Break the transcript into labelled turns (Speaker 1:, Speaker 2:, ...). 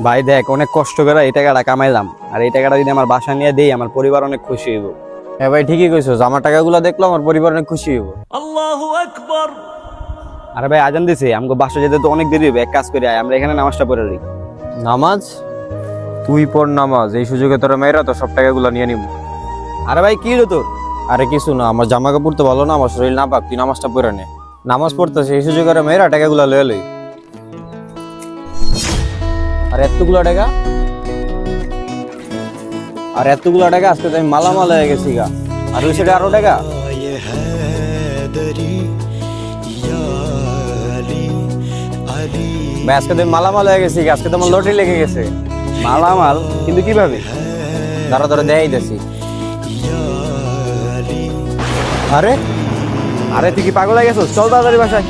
Speaker 1: ভাই দেখ, অনেক কষ্ট করে এই টাকাটা কামাইলাম, আর এই টাকাটা যদি আমার বাসা নিয়ে দেই আমার পরিবার অনেক খুশি হইব।
Speaker 2: হ্যাঁ ভাই, ঠিকই কইছো, আমার টাকাগুলো দেখলো আমার পরিবার অনেক খুশি হইব।
Speaker 1: আরে ভাই আজান দিছে, আমাকে বাসা যেতে তো অনেক দেরি হবে। এক কাজ করে আয়, আমরা এখানে নামাজটা পড়ে নিই।
Speaker 2: নামাজ? তুই পড় নামাজ, এই সুযোগে তোরা মেয়েরা তো সব টাকাগুলো নিয়ে নিব।
Speaker 1: আরে ভাই কি হলো তোর?
Speaker 2: আরে কিছু না, আমার জামা কাপড় তো ভালো না, আমার শরীর না পাক, তুই নামাজটা পড়ে নে। নামাজ পড়তেছে এই সুযোগে মেয়েরা টাকাগুলো লয়ে লই। আর এতগুলো টাকা, আর এতগুলো টাকা আজকে তো আমি মালামাল হয়ে গেছি গা। আর ওই সাইডে আরো টাকা। ভাই আজকে তো আমি মালামাল হয়ে গেছি গা, আজকে তো আমার লটারি লেগে গেছে।
Speaker 1: মালামাল? কিন্তু কিভাবে?
Speaker 2: দাঁড়া ধরে দেয়াই দিছি। আরে
Speaker 1: আরে তুই কি পাগল হয়ে গেছিস? চল তাড়াতাড়ি বাসায়।